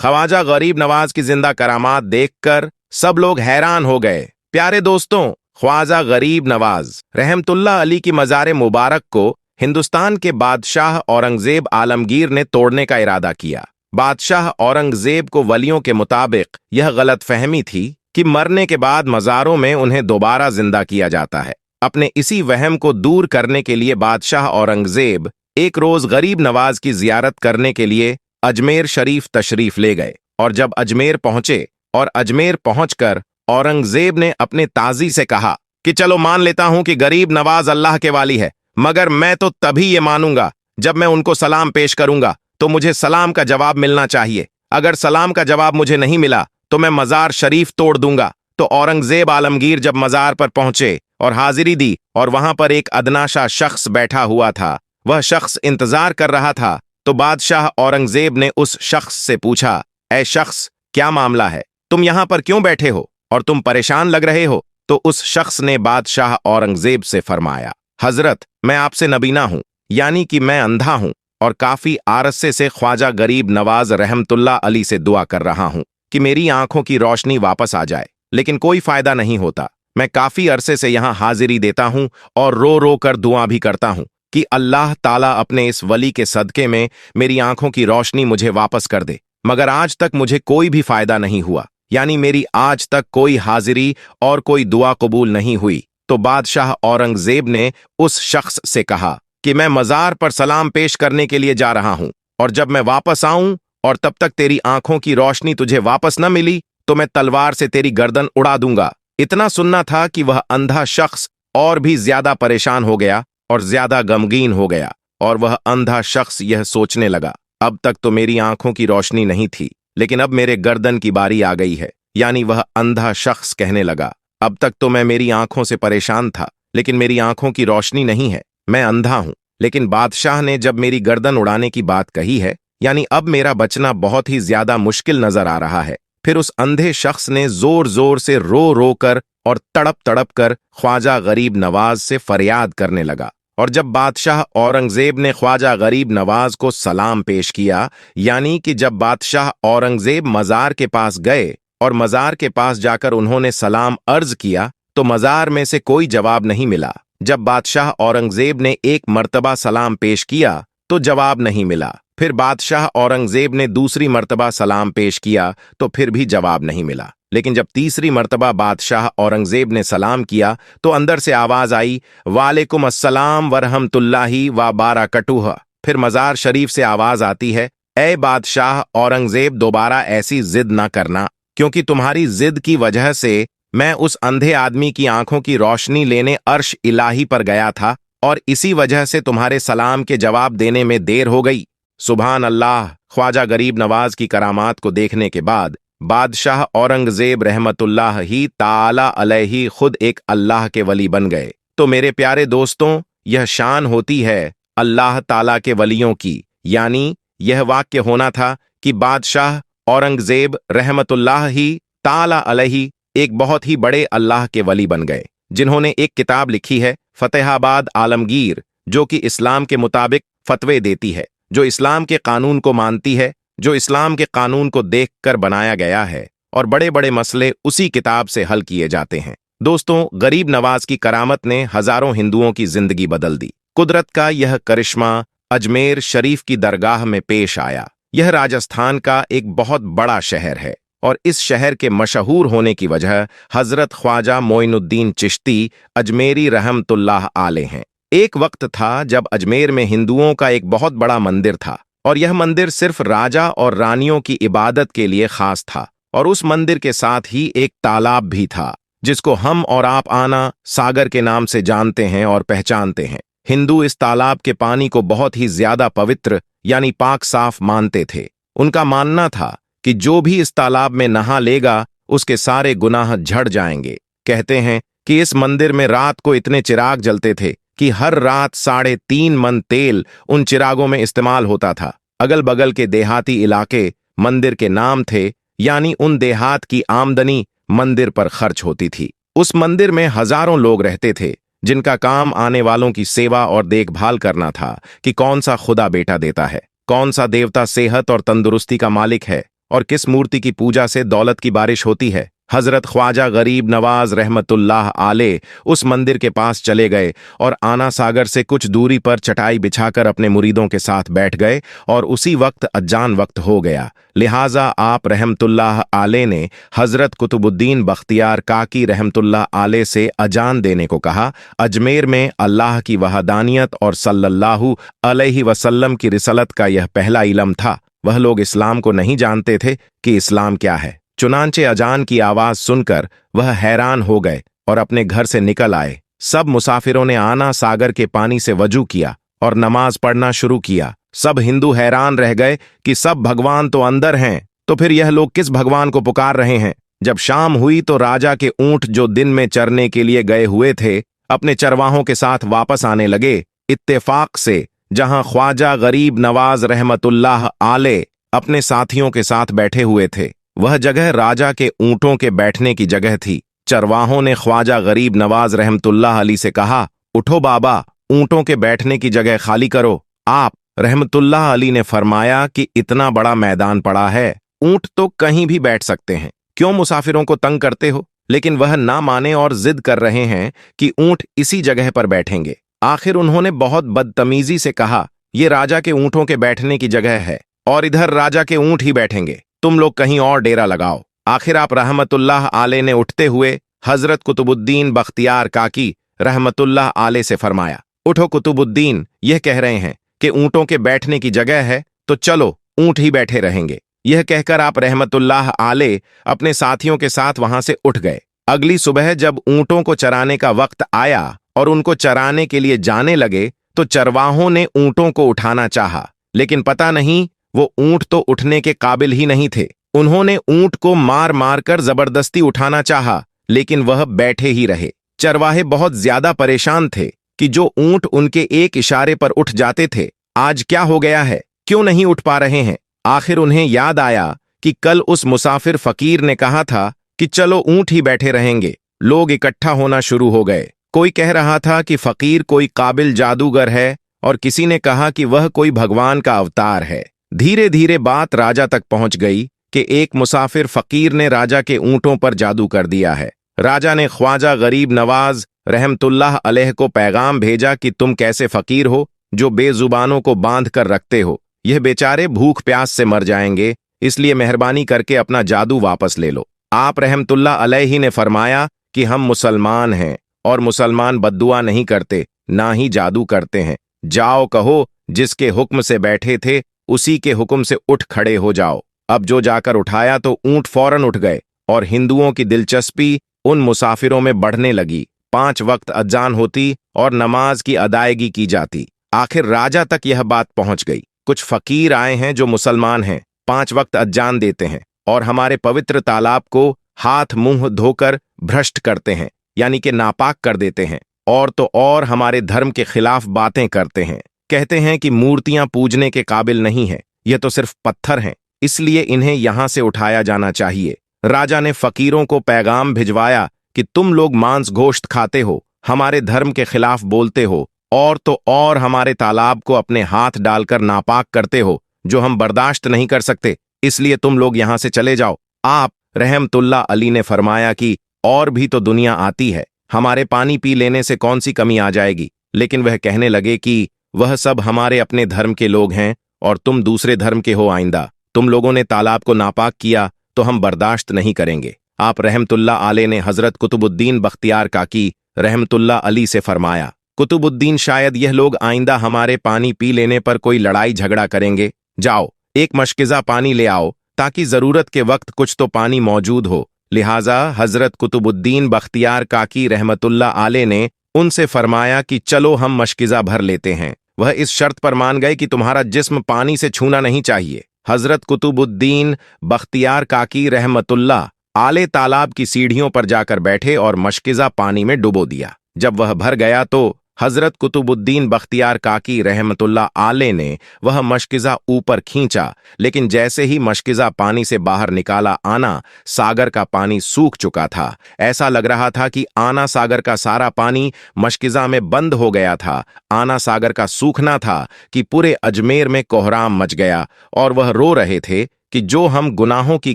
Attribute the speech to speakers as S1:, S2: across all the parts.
S1: ख्वाजा गरीब नवाज की जिंदा करामात देखकर सब लोग हैरान हो गए। प्यारे दोस्तों, ख्वाजा गरीब नवाज रहमतुल्लाह अली की मज़ार मुबारक को हिंदुस्तान के बादशाह औरंगजेब आलमगीर ने तोड़ने का इरादा किया। बादशाह औरंगजेब को वलियों के मुताबिक यह गलतफहमी थी कि मरने के बाद मज़ारों में उन्हें दोबारा जिंदा किया जाता है। अपने इसी वहम को दूर करने के लिए बादशाह औरंगजेब एक रोज गरीब नवाज की जियारत करने के लिए अजमेर शरीफ तशरीफ ले गए और जब अजमेर पहुंचे और अजमेर पहुंचकर औरंगजेब ने अपने ताजी से कहा कि चलो मान लेता हूं कि गरीब नवाज अल्लाह के वाली है, मगर मैं तो तभी ये मानूंगा जब मैं उनको सलाम पेश करूंगा तो मुझे सलाम का जवाब मिलना चाहिए। अगर सलाम का जवाब मुझे नहीं मिला तो मैं मजार शरीफ तोड़ दूंगा। तो औरंगजेब आलमगीर जब मजार पर पहुंचे और हाजिरी दी और वहां पर एक अदनाशा शख्स बैठा हुआ था, वह शख्स इंतजार कर रहा था, तो बादशाह औरंगजेब ने उस शख्स से पूछा, ऐ शख्स, क्या मामला है? तुम यहां पर क्यों बैठे हो और तुम परेशान लग रहे हो? तो उस शख्स ने बादशाह औरंगजेब से फरमाया, हजरत, मैं आपसे नबीना हूं, यानी कि मैं अंधा हूं और काफी आरसे से ख्वाजा गरीब नवाज रहमतुल्लाह अली से दुआ कर रहा हूं कि मेरी आंखों की रोशनी वापस आ जाए, लेकिन कोई फायदा नहीं होता। मैं काफी अरसे से यहां हाजिरी देता हूं और रो रो कर दुआ भी करता हूं कि अल्लाह ताला अपने इस वली के सदके में मेरी आंखों की रोशनी मुझे वापस कर दे, मगर आज तक मुझे कोई भी फायदा नहीं हुआ, यानी मेरी आज तक कोई हाजिरी और कोई दुआ कबूल नहीं हुई। तो बादशाह औरंगजेब ने उस शख्स से कहा कि मैं मजार पर सलाम पेश करने के लिए जा रहा हूं और जब मैं वापस आऊं और तब तक तेरी आंखों की रोशनी तुझे वापस न मिली तो मैं तलवार से तेरी गर्दन उड़ा दूंगा। इतना सुनना था कि वह अंधा शख्स और भी ज्यादा परेशान हो गया और ज्यादा गमगीन हो गया और वह अंधा शख्स यह सोचने लगा, अब तक तो मेरी आंखों की रोशनी नहीं थी, लेकिन अब मेरे गर्दन की बारी आ गई है। यानी वह अंधा शख्स कहने लगा, अब तक तो मैं मेरी आंखों से परेशान था, लेकिन मेरी आंखों की रोशनी नहीं है, मैं अंधा हूं। लेकिन बादशाह ने जब मेरी गर्दन उड़ाने की बात कही है, यानी अब मेरा बचना बहुत ही ज्यादा मुश्किल नजर आ रहा है। फिर उस अंधे शख्स ने जोर जोर से रो रो कर और तड़प तड़प कर ख्वाजा गरीब नवाज से फरियाद करने लगा। और जब बादशाह औरंगजेब ने ख्वाजा गरीब नवाज को सलाम पेश किया, यानी कि जब बादशाह औरंगजेब मजार के पास गए और मजार के पास जाकर उन्होंने सलाम अर्ज किया, तो मजार में से कोई जवाब नहीं मिला। जब बादशाह औरंगजेब ने एक मर्तबा सलाम पेश किया तो जवाब नहीं मिला। फिर बादशाह औरंगजेब ने दूसरी मर्तबा सलाम पेश किया तो फिर भी जवाब नहीं मिला। लेकिन जब तीसरी मर्तबा बादशाह औरंगजेब ने सलाम किया तो अंदर से आवाज आई, वालेकुम अस्सलाम वरहमतुल्लाहि व बारकातुहू। फिर मजार शरीफ से आवाज आती है, ए बादशाह औरंगजेब, दोबारा ऐसी जिद ना करना, क्योंकि तुम्हारी जिद की वजह से मैं उस अंधे आदमी की आंखों की रोशनी लेने अर्श इलाही पर गया था और इसी वजह से तुम्हारे सलाम के जवाब देने में देर हो गई। सुभान अल्लाह। ख्वाजा गरीब नवाज की करामात को देखने के बाद बादशाह औरंगजेब रहमतुल्लाह ही ताला अलैहि खुद एक अल्लाह के वली बन गए। तो मेरे प्यारे दोस्तों, यह शान होती है अल्लाह ताला के वलियों की, यानी यह वाक्य होना था कि बादशाह औरंगजेब रहमतुल्लाह ही ताला अलैहि एक बहुत ही बड़े अल्लाह के वली बन गए, जिन्होंने एक किताब लिखी है फतेहाबाद आलमगीर, जो कि इस्लाम के मुताबिक फतवे देती है, जो इस्लाम के कानून को मानती है, जो इस्लाम के कानून को देखकर बनाया गया है और बड़े बड़े मसले उसी किताब से हल किए जाते हैं। दोस्तों, गरीब नवाज की करामत ने हजारों हिंदुओं की जिंदगी बदल दी। कुदरत का यह करिश्मा अजमेर शरीफ की दरगाह में पेश आया। यह राजस्थान का एक बहुत बड़ा शहर है और इस शहर के मशहूर होने की वजह हजरत ख्वाजा मोइनुद्दीन चिश्ती अजमेरी रहमतुल्लाह आले हैं। एक वक्त था जब अजमेर में हिंदुओं का एक बहुत बड़ा मंदिर था और यह मंदिर सिर्फ राजा और रानियों की इबादत के लिए खास था और उस मंदिर के साथ ही एक तालाब भी था, जिसको हम और आप आना सागर के नाम से जानते हैं और पहचानते हैं। हिंदू इस तालाब के पानी को बहुत ही ज्यादा पवित्र यानी पाक साफ मानते थे। उनका मानना था कि जो भी इस तालाब में नहा लेगा उसके सारे गुनाह झड़ जाएंगे। कहते हैं कि इस मंदिर में रात को इतने चिराग जलते थे कि हर रात 3.5 मन तेल उन चिरागों में इस्तेमाल होता था। अगल बगल के देहाती इलाके मंदिर के नाम थे, यानी उन देहात की आमदनी मंदिर पर खर्च होती थी। उस मंदिर में हजारों लोग रहते थे जिनका काम आने वालों की सेवा और देखभाल करना था कि कौन सा खुदा बेटा देता है, कौन सा देवता सेहत और तंदुरुस्ती का मालिक है और किस मूर्ति की पूजा से दौलत की बारिश होती है। हजरत ख्वाजा गरीब नवाज रहमतुल्लाह आले उस मंदिर के पास चले गए और आना सागर से कुछ दूरी पर चटाई बिछाकर अपने मुरीदों के साथ बैठ गए और उसी वक्त अजान वक्त हो गया। लिहाजा आप रहमतुल्लाह आले ने हजरत कुतुबुद्दीन बख्तियार काकी रहमतुल्लाह आले से अजान देने को कहा। अजमेर में अल्लाह की वहदानियत और सल्लल्लाहु अलैहि वसल्लम की रिसलत का यह पहला इल्म था। वह लोग इस्लाम को नहीं जानते थे कि इस्लाम क्या है। चुनांचे अजान की आवाज सुनकर वह हैरान हो गए और अपने घर से निकल आए। सब मुसाफिरों ने आना सागर के पानी से वजू किया और नमाज पढ़ना शुरू किया। सब हिंदू हैरान रह गए कि सब भगवान तो अंदर हैं, तो फिर यह लोग किस भगवान को पुकार रहे हैं। जब शाम हुई तो राजा के ऊंट जो दिन में चरने के लिए गए हुए थे अपने चरवाहों के साथ वापस आने लगे। इत्तेफाक से जहां ख्वाजा गरीब नवाज रहमतुल्लाह आले अपने साथियों के साथ बैठे हुए थे, वह जगह राजा के ऊंटों के बैठने की जगह थी। चरवाहों ने ख्वाजा गरीब नवाज रहमतुल्लाह अली से कहा, उठो बाबा, ऊंटों के बैठने की जगह खाली करो। आप रहमतुल्लाह अली ने फरमाया कि इतना बड़ा मैदान पड़ा है, ऊंट तो कहीं भी बैठ सकते हैं, क्यों मुसाफिरों को तंग करते हो। लेकिन वह ना माने और जिद कर रहे हैं कि ऊंट इसी जगह पर बैठेंगे। आखिर उन्होंने बहुत बदतमीजी से कहा, ये राजा के ऊंटों के बैठने की जगह है और इधर राजा के ऊंट ही बैठेंगे, तुम लोग कहीं और डेरा लगाओ। आखिर आप रहमतुल्लाह आले ने उठते हुए हजरत कुतुबुद्दीन बख्तियार काकी रहमतुल्लाह आले से फरमाया, उठो कुतुबुद्दीन, यह कह रहे हैं कि ऊंटों के बैठने की जगह है, तो चलो ऊंट ही बैठे रहेंगे। यह कहकर आप रहमतुल्लाह आले अपने साथियों के साथ वहां से उठ गए। अगली सुबह जब ऊंटों को चराने का वक्त आया और उनको चराने के लिए जाने लगे तो चरवाहों ने ऊंटों को उठाना चाहा, लेकिन पता नहीं वो ऊंट तो उठने के काबिल ही नहीं थे। उन्होंने ऊंट को मार मार कर जबरदस्ती उठाना चाहा, लेकिन वह बैठे ही रहे। चरवाहे बहुत ज्यादा परेशान थे कि जो ऊंट उनके एक इशारे पर उठ जाते थे, आज क्या हो गया है, क्यों नहीं उठ पा रहे हैं। आखिर उन्हें याद आया कि कल उस मुसाफिर फकीर ने कहा था कि चलो ऊंट ही बैठे रहेंगे। लोग इकट्ठा होना शुरू हो गए। कोई कह रहा था कि फकीर कोई काबिल जादूगर है और किसी ने कहा कि वह कोई भगवान का अवतार है। धीरे धीरे बात राजा तक पहुंच गई कि एक मुसाफिर फकीर ने राजा के ऊंटों पर जादू कर दिया है। राजा ने ख्वाजा गरीब नवाज रहमतुल्लाह अलैह को पैगाम भेजा कि तुम कैसे फकीर हो जो बेजुबानों को बांध कर रखते हो, यह बेचारे भूख प्यास से मर जाएंगे, इसलिए मेहरबानी करके अपना जादू वापस ले लो। आप रहमतुल्लाह अलैहि ने फरमाया कि हम मुसलमान हैं और मुसलमान बद्दुआ नहीं करते, ना ही जादू करते हैं। जाओ कहो जिसके हुक्म से बैठे थे उसी के हुक्म से उठ खड़े हो जाओ। अब जो जाकर उठाया तो ऊंट फौरन उठ गए और हिंदुओं की दिलचस्पी उन मुसाफिरों में बढ़ने लगी। 5 वक्त अजान होती और नमाज की अदायगी की जाती। आखिर राजा तक यह बात पहुंच गई। कुछ फकीर आए हैं जो मुसलमान हैं, 5 वक्त अजान देते हैं और हमारे पवित्र तालाब को हाथ मुंह धोकर भ्रष्ट करते हैं, यानी कि नापाक कर देते हैं, और तो और हमारे धर्म के खिलाफ बातें करते हैं। कहते हैं कि मूर्तियां पूजने के काबिल नहीं है, यह तो सिर्फ पत्थर हैं, इसलिए इन्हें यहां से उठाया जाना चाहिए। राजा ने फकीरों को पैगाम भिजवाया कि तुम लोग मांस गोश्त खाते हो, हमारे धर्म के खिलाफ बोलते हो, और तो और हमारे तालाब को अपने हाथ डालकर नापाक करते हो, जो हम बर्दाश्त नहीं कर सकते, इसलिए तुम लोग यहां से चले जाओ। आप रहमतुल्लाह अली ने फरमाया कि और भी तो दुनिया आती है, हमारे पानी पी लेने से कौन सी कमी आ जाएगी। लेकिन वह कहने लगे कि वह सब हमारे अपने धर्म के लोग हैं और तुम दूसरे धर्म के हो। आइंदा तुम लोगों ने तालाब को नापाक किया तो हम बर्दाश्त नहीं करेंगे। आप रहमतुल्लाह आले ने हजरत कुतुबुद्दीन बख्तियार काकी रहमतुल्लाह अली से फरमाया, कुतुबुद्दीन, शायद यह लोग आइंदा हमारे पानी पी लेने पर कोई लड़ाई झगड़ा करेंगे। जाओ एक मशकिज़ा पानी ले आओ ताकि जरूरत के वक्त कुछ तो पानी मौजूद हो। लिहाजा हजरत कुतुबुद्दीन बख्तियार काकी रहमतुल्लाह आले ने उनसे फरमाया कि चलो हम मशकिज़ा भर लेते हैं। वह इस शर्त पर मान गए कि तुम्हारा जिस्म पानी से छूना नहीं चाहिए। हजरत कुतुबुद्दीन बख्तियार काकी रहमतुल्लाह आले तालाब की सीढ़ियों पर जाकर बैठे और मशकिज़ा पानी में डुबो दिया। जब वह भर गया तो हजरत कुतुबुद्दीन बख्तियार काकी रहमतुल्लाह आले ने वह मशकिज़ा ऊपर खींचा, लेकिन जैसे ही मशकिज़ा पानी से बाहर निकाला आना सागर का पानी सूख चुका था। ऐसा लग रहा था कि आना सागर का सारा पानी मशकिज़ा में बंद हो गया था। आना सागर का सूखना था कि पूरे अजमेर में कोहराम मच गया और वह रो रहे थे कि जो हम गुनाहों की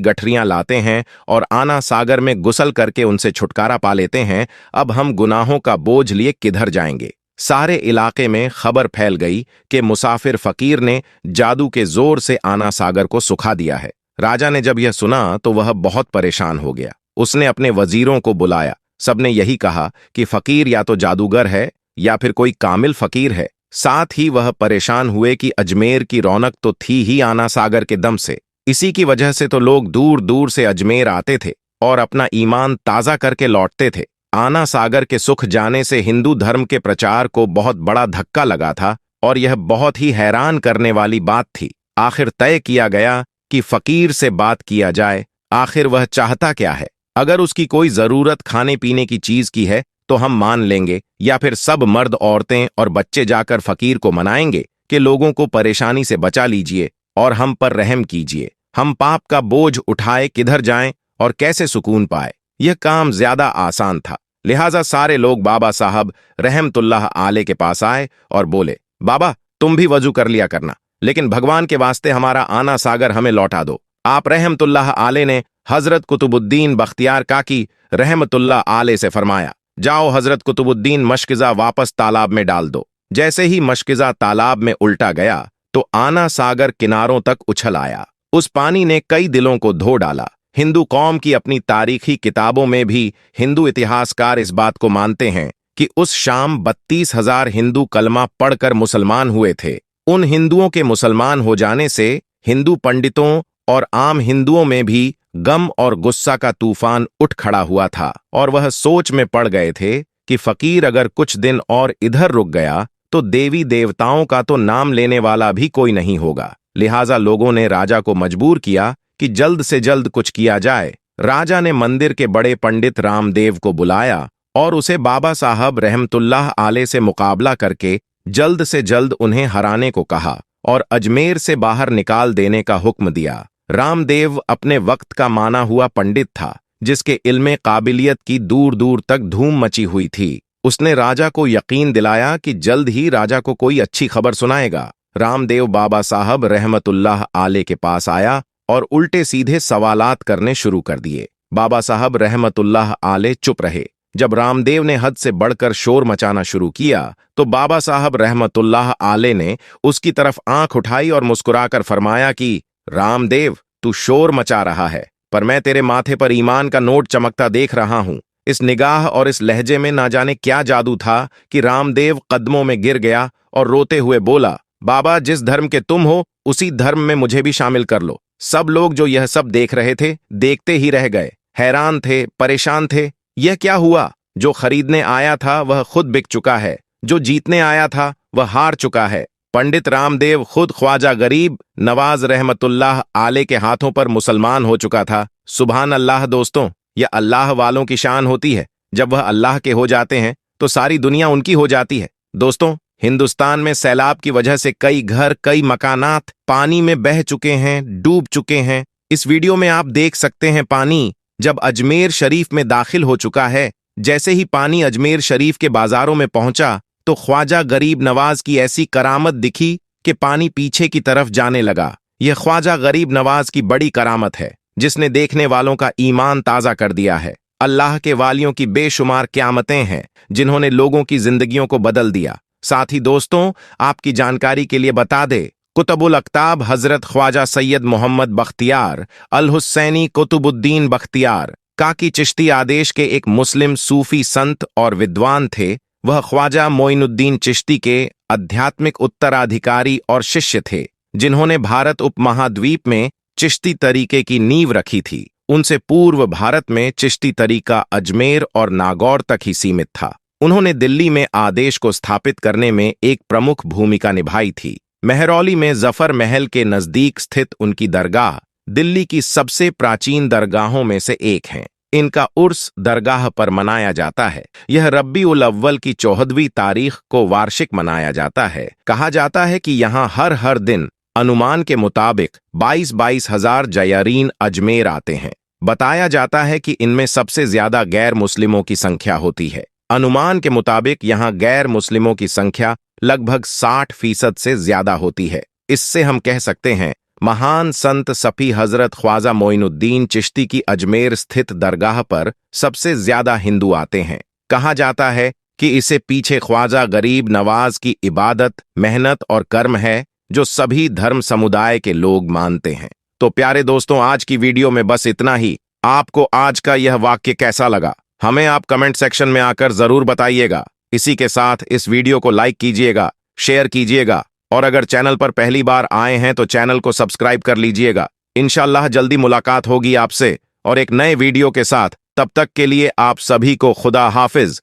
S1: गठरियां लाते हैं और आना सागर में गुसल करके उनसे छुटकारा पा लेते हैं, अब हम गुनाहों का बोझ लिए किधर जाएंगे। सारे इलाके में खबर फैल गई कि मुसाफिर फकीर ने जादू के जोर से आना सागर को सुखा दिया है। राजा ने जब यह सुना तो वह बहुत परेशान हो गया। उसने अपने वजीरों को बुलाया। सबने यही कहा कि फकीर या तो जादूगर है या फिर कोई कामिल फकीर है। साथ ही वह परेशान हुए कि अजमेर की रौनक तो थी ही आना सागर के दम से, इसी की वजह से तो लोग दूर दूर से अजमेर आते थे और अपना ईमान ताजा करके लौटते थे। आना सागर के सुख जाने से हिंदू धर्म के प्रचार को बहुत बड़ा धक्का लगा था और यह बहुत ही हैरान करने वाली बात थी। आखिर तय किया गया कि फकीर से बात किया जाए। आखिर वह चाहता क्या है? अगर उसकी कोई जरूरत खाने पीने की चीज की है तो हम मान लेंगे, या फिर सब मर्द औरतें और बच्चे जाकर फकीर को मनाएंगे कि लोगों को परेशानी से बचा लीजिए और हम पर रहम कीजिए। हम पाप का बोझ उठाए किधर जाएं और कैसे सुकून पाए? यह काम ज्यादा आसान था। लिहाजा सारे लोग बाबा साहब रहमतुल्लाह आले के पास आए और बोले, बाबा तुम भी वजू कर लिया करना, लेकिन भगवान के वास्ते हमारा आना सागर हमें लौटा दो। आप रहमतुल्लाह आले ने हजरत कुतुबुद्दीन बख्तियार काकी रहमतुल्लाह आले से फरमाया, जाओ हजरत कुतुबुद्दीन मशकिजा वापस तालाब में डाल दो। जैसे ही मशकिजा तालाब में उल्टा गया तो आना सागर किनारों तक उछल आया। उस पानी ने कई दिलों को धो डाला। हिंदू कौम की अपनी तारीखी किताबों में भी हिंदू इतिहासकार इस बात को मानते हैं कि उस शाम 32,000 हिंदू कलमा पढ़कर मुसलमान हुए थे। उन हिंदुओं के मुसलमान हो जाने से हिंदू पंडितों और आम हिंदुओं में भी गम और गुस्सा का तूफान उठ खड़ा हुआ था और वह सोच में पड़ गए थे कि फकीर अगर कुछ दिन और इधर रुक गया तो देवी देवताओं का तो नाम लेने वाला भी कोई नहीं होगा। लिहाजा लोगों ने राजा को मजबूर किया कि जल्द से जल्द कुछ किया जाए। राजा ने मंदिर के बड़े पंडित रामदेव को बुलाया और उसे बाबा साहब रहमतुल्लाह आले से मुकाबला करके जल्द से जल्द उन्हें हराने को कहा और अजमेर से बाहर निकाल देने का हुक्म दिया। रामदेव अपने वक्त का माना हुआ पंडित था, जिसके इल्मे काबिलियत की दूर दूर तक धूम मची हुई थी। उसने राजा को यकीन दिलाया कि जल्द ही राजा को कोई अच्छी खबर सुनाएगा। रामदेव बाबा साहब रहमतुल्लाह आले के पास आया और उल्टे सीधे सवालात करने शुरू कर दिए। बाबा साहब रहमतुल्लाह आले चुप रहे। जब रामदेव ने हद से बढ़कर शोर मचाना शुरू किया तो बाबा साहब रहमतुल्लाह आले ने उसकी तरफ आंख उठाई और मुस्कुराकर फरमाया कि रामदेव, तू शोर मचा रहा है, पर मैं तेरे माथे पर ईमान का नोट चमकता देख रहा हूं। इस निगाह और इस लहजे में ना जाने क्या जादू था कि रामदेव कदमों में गिर गया और रोते हुए बोला, बाबा जिस धर्म के तुम हो उसी धर्म में मुझे भी शामिल कर लो। सब लोग जो यह सब देख रहे थे देखते ही रह गए, हैरान थे, परेशान थे। यह क्या हुआ? जो खरीदने आया था वह खुद बिक चुका है, जो जीतने आया था वह हार चुका है। पंडित रामदेव खुद ख्वाजा गरीब नवाज रहमतुल्लाह आले के हाथों पर मुसलमान हो चुका था। सुभान अल्लाह दोस्तों, यह अल्लाह वालों की शान होती है। जब वह अल्लाह के हो जाते हैं तो सारी दुनिया उनकी हो जाती है। दोस्तों, हिंदुस्तान में सैलाब की वजह से कई घर, कई मकानात पानी में बह चुके हैं, डूब चुके हैं। इस वीडियो में आप देख सकते हैं पानी जब अजमेर शरीफ में दाखिल हो चुका है। जैसे ही पानी अजमेर शरीफ के बाजारों में पहुंचा तो ख्वाजा गरीब नवाज की ऐसी करामत दिखी कि पानी पीछे की तरफ जाने लगा। यह ख्वाजा गरीब नवाज की बड़ी करामत है जिसने देखने वालों का ईमान ताजा कर दिया है। अल्लाह के वालियों की बेशुमार क़यामतें हैं जिन्होंने लोगों की जिंदगियों को बदल दिया। साथ ही दोस्तों, आपकी जानकारी के लिए बता दे, कुतुबुल अक्ताब हजरत ख्वाजा सैयद मोहम्मद बख्तियार अल हुसैनी कुतुबुद्दीन बख्तियार काकी चिश्ती आदेश के एक मुस्लिम सूफी संत और विद्वान थे। वह ख्वाजा मोइनुद्दीन चिश्ती के आध्यात्मिक उत्तराधिकारी और शिष्य थे जिन्होंने भारत उपमहाद्वीप में चिश्ती तरीके की नींव रखी थी। उनसे पूर्व भारत में चिश्ती तरीका अजमेर और नागौर तक ही सीमित था। उन्होंने दिल्ली में आदेश को स्थापित करने में एक प्रमुख भूमिका निभाई थी। मेहरौली में जफर महल के नजदीक स्थित उनकी दरगाह दिल्ली की सबसे प्राचीन दरगाहों में से एक है। इनका उर्स दरगाह पर मनाया जाता है। यह रब्बीउल अव्वल की 14वीं तारीख को वार्षिक मनाया जाता है। कहा जाता है कि यहाँ हर दिन अनुमान के मुताबिक 22 हजार जयारीन अजमेर आते हैं। बताया जाता है कि इनमें सबसे ज्यादा गैर मुस्लिमों की संख्या होती है। अनुमान के मुताबिक यहाँ गैर मुस्लिमों की संख्या लगभग 60% से ज्यादा होती है। इससे हम कह सकते हैं महान संत सफी हजरत ख्वाजा मोइनुद्दीन चिश्ती की अजमेर स्थित दरगाह पर सबसे ज्यादा हिंदू आते हैं। कहा जाता है कि इसे पीछे ख्वाजा गरीब नवाज की इबादत, मेहनत और कर्म है जो सभी धर्म समुदाय के लोग मानते हैं। तो प्यारे दोस्तों, आज की वीडियो में बस इतना ही। आपको आज का यह वाक्य कैसा लगा, हमें आप कमेंट सेक्शन में आकर जरूर बताइएगा। इसी के साथ इस वीडियो को लाइक कीजिएगा, शेयर कीजिएगा और अगर चैनल पर पहली बार आए हैं तो चैनल को सब्सक्राइब कर लीजिएगा। इंशाल्लाह जल्दी मुलाकात होगी आपसे और एक नए वीडियो के साथ। तब तक के लिए आप सभी को खुदा हाफिज।